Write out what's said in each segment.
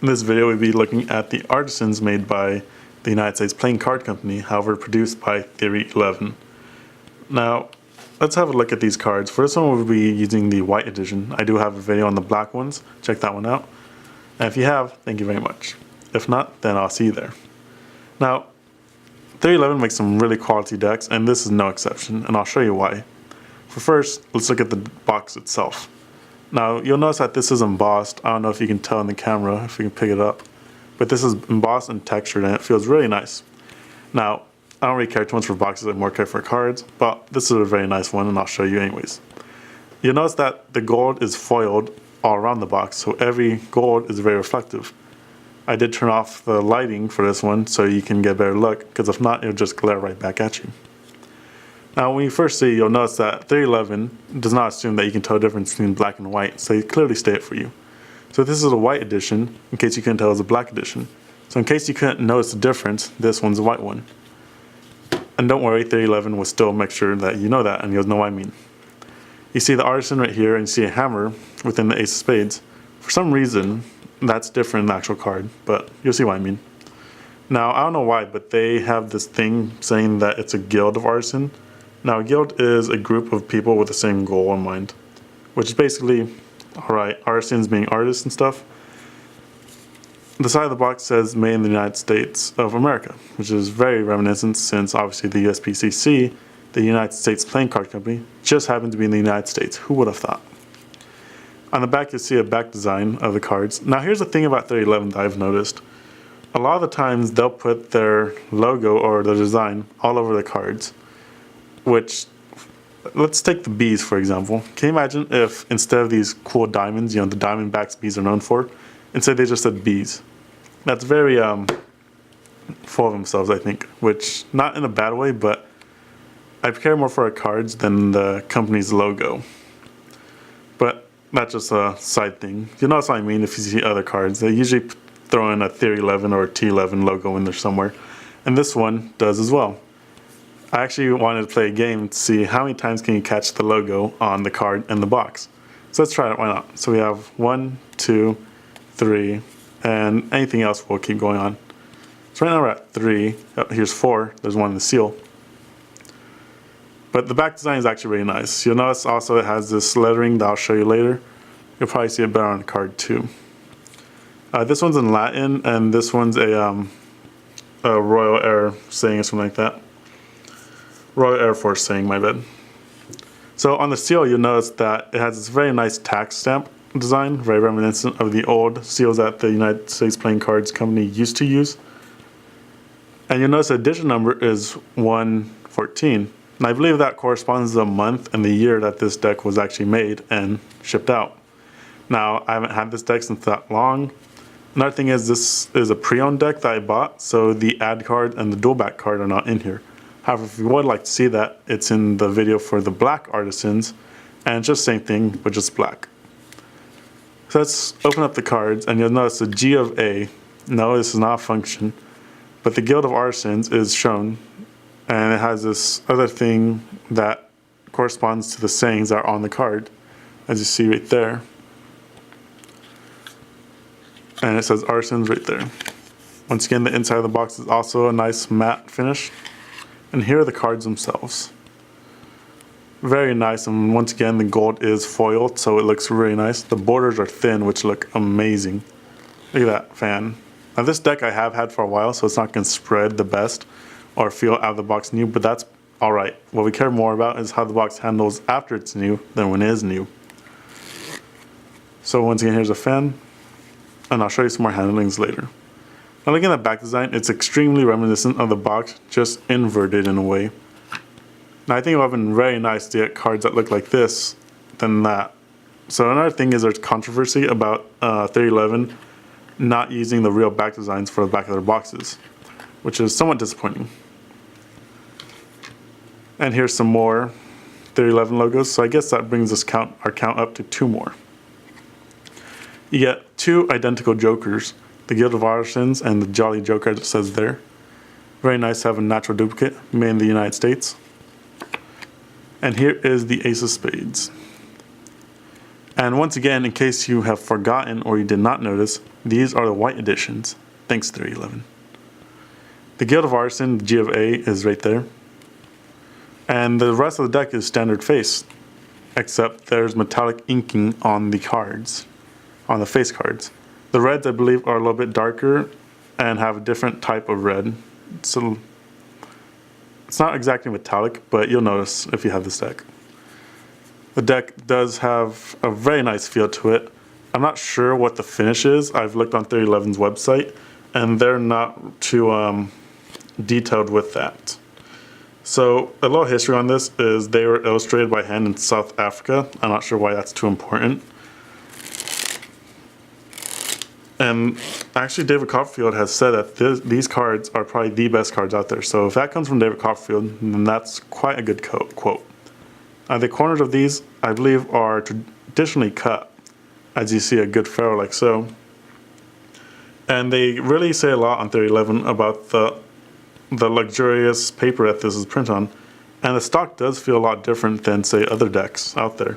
In this video, we'll be looking at the Artisans made by the United States Playing Card Company, however produced by Theory 11. Now, let's have a look at these cards. For this one, we'll be using the white edition. I do have a video on the black ones. Check that one out. And if you have, thank you very much. If not, then I'll see you there. Now, Theory 11 makes some really quality decks, and this is no exception, and I'll show you why. For first, let's look at the box itself. Now, you'll notice that this is embossed. I don't know if you can tell in the camera, if you can pick it up, but this is embossed and textured, and it feels really nice. Now, I don't really care too much for boxes, I more care for cards, but this is a very nice one, and I'll show you anyways. You'll notice that the gold is foiled all around the box, so every gold is very reflective. I did turn off the lighting for this one so you can get a better look, because if not, it'll just glare right back at you. Now, when you first see, you'll notice that Theory 11 does not assume that you can tell the difference between black and white, so they clearly state it for you. So this is a white edition, in case you couldn't tell it was a black edition. So in case you couldn't notice the difference, this one's a white one. And don't worry, Theory 11 will still make sure that you know that, and you'll know what I mean. You see the Artisan right here, and you see a hammer within the Ace of Spades. For some reason, that's different in the actual card, but you'll see what I mean. Now, I don't know why, but they have this thing saying that it's a guild of Artisan. Now, a guild is a group of people with the same goal in mind, which is basically, alright, artisans being artists and stuff. The side of the box says made in the United States of America, which is very reminiscent since obviously the USPCC, the United States Playing Card Company, just happened to be in the United States. Who would have thought? On the back, you'll see a back design of the cards. Now, here's the thing about Theory 11 that I've noticed. A lot of the times, they'll put their logo or the design all over the cards. Which, let's take the bees for example. Can you imagine if instead of these cool diamonds, the Diamondbacks bees are known for, instead they just said bees? That's very full of themselves, I think, which not in a bad way, but I care more for our cards than the company's logo. But that's just a side thing. You know what I mean if you see other cards. They usually throw in a Theory 11 or a T11 logo in there somewhere, and this one does as well. I actually wanted to play a game to see how many times can you catch the logo on the card in the box. So let's try it, why not? So we have 1, 2, 3, and anything else will keep going on. So right now we're at 3, oh, here's 4, there's one in the seal. But the back design is actually really nice. You'll notice also it has this lettering that I'll show you later. You'll probably see it better on the card too. This one's in Latin, and this one's a Royal Air saying or something like that. Royal Air Force saying, my bad. So on the seal, you'll notice that it has this very nice tax stamp design, very reminiscent of the old seals that the United States Playing Cards Company used to use. And you'll notice the edition number is 114. And I believe that corresponds to the month and the year that this deck was actually made and shipped out. Now, I haven't had this deck since that long. Another thing is this is a pre-owned deck that I bought, so the ad card and the dual back card are not in here. However, if you would like to see that, it's in the video for the black Artisans, and it's just the same thing, but just black. So let's open up the cards, and you'll notice the G of A. No, this is not a function, but the Guild of Artisans is shown, and it has this other thing that corresponds to the sayings that are on the card, as you see right there. And it says Artisans right there. Once again, the inside of the box is also a nice matte finish. And here are the cards themselves. Very nice, and once again the gold is foiled, so it looks really nice. The borders are thin, which look amazing. Look at that fan. Now this deck I have had for a while, so it's not going to spread the best or feel out of the box new, but that's alright. What we care more about is how the box handles after it's new than when it is new. So once again, here's a fan, and I'll show you some more handlings later. Now looking at the back design, it's extremely reminiscent of the box, just inverted in a way. Now I think it would have been very nice to get cards that look like this than that. So another thing is there's controversy about Theory 11 not using the real back designs for the back of their boxes, which is somewhat disappointing. And here's some more Theory 11 logos, so I guess that brings us our count up to 2 more. You get 2 identical Jokers, the Guild of Artisans and the Jolly Joker, as it says there. Very nice to have a natural duplicate made in the United States. And here is the Ace of Spades. And once again, in case you have forgotten or you did not notice, these are the white editions. Thanks, Theory 11. The Guild of Artisan, the G of A, is right there. And the rest of the deck is standard face, except there's metallic inking on the cards, on the face cards. The reds, I believe, are a little bit darker and have a different type of red. So it's not exactly metallic, but you'll notice if you have this deck. The deck does have a very nice feel to it. I'm not sure what the finish is. I've looked on Theory 11's website, and they're not too detailed with that. So a little history on this is they were illustrated by hand in South Africa. I'm not sure why that's too important. And actually David Copperfield has said that these cards are probably the best cards out there. So if that comes from David Copperfield, then that's quite a good quote. The corners of these, I believe, are traditionally cut, as you see a good furrow like so. And they really say a lot on Theory 11 about the luxurious paper that this is printed on. And the stock does feel a lot different than, say, other decks out there.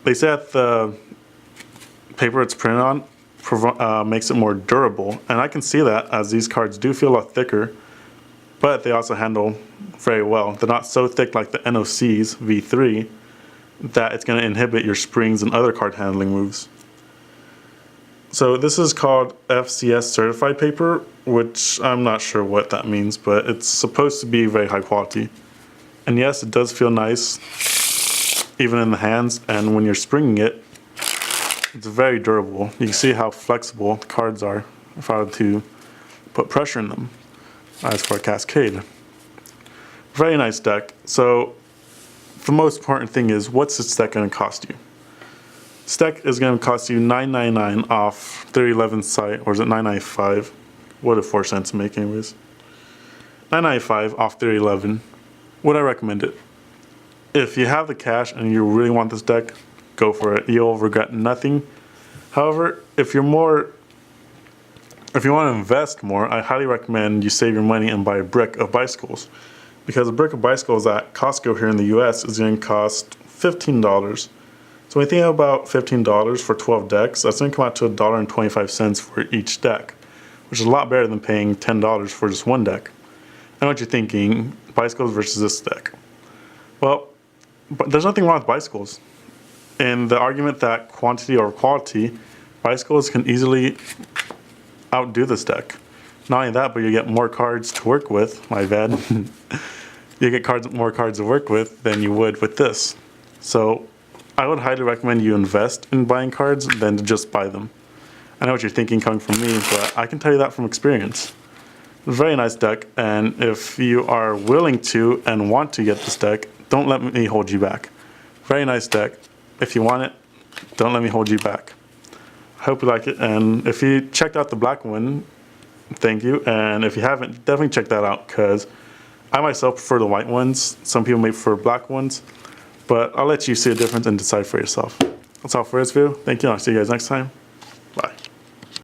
They say that the paper it's printed on makes it more durable, and I can see that, as these cards do feel a lot thicker, but they also handle very well. They're not so thick like the NOC's V3 that it's going to inhibit your springs and other card handling moves. So this is called FCS certified paper, which I'm not sure what that means, but it's supposed to be very high quality. And yes, it does feel nice, even in the hands, and when you're springing it, it's very durable. You can see how flexible the cards are if I were to put pressure in them. As for a Cascade. Very nice deck. So the most important thing is, what's this deck going to cost you? This deck is going to cost you $9.99 off Theory 11's site, or is it $9.95? What did 4 cents make anyways? $9.95 off Theory 11. Would I recommend it? If you have the cash and you really want this deck, go for it. You'll regret nothing. However, if you want to invest more, I highly recommend you save your money and buy a brick of bicycles. Because a brick of bicycles at Costco here in the US is going to cost $15. So when you think about $15 for 12 decks, that's going to come out to $1.25 for each deck, which is a lot better than paying $10 for just one deck. I know what you're thinking, bicycles versus this deck. Well, but there's nothing wrong with bicycles. In the argument that quantity over quality, bicycles can easily outdo this deck. Not only that, but you get more cards to work with, my bad. You get more cards to work with than you would with this. So I would highly recommend you invest in buying cards than to just buy them. I know what you're thinking coming from me, but I can tell you that from experience. Very nice deck, and if you are willing to and want to get this deck, don't let me hold you back. Very nice deck. If you want it, don't let me hold you back. I hope you like it, and if you checked out the black one, thank you, and if you haven't, definitely check that out, because I myself prefer the white ones. Some people may prefer black ones, but I'll let you see a difference and decide for yourself. That's all for this video. Thank you, and I'll see you guys next time.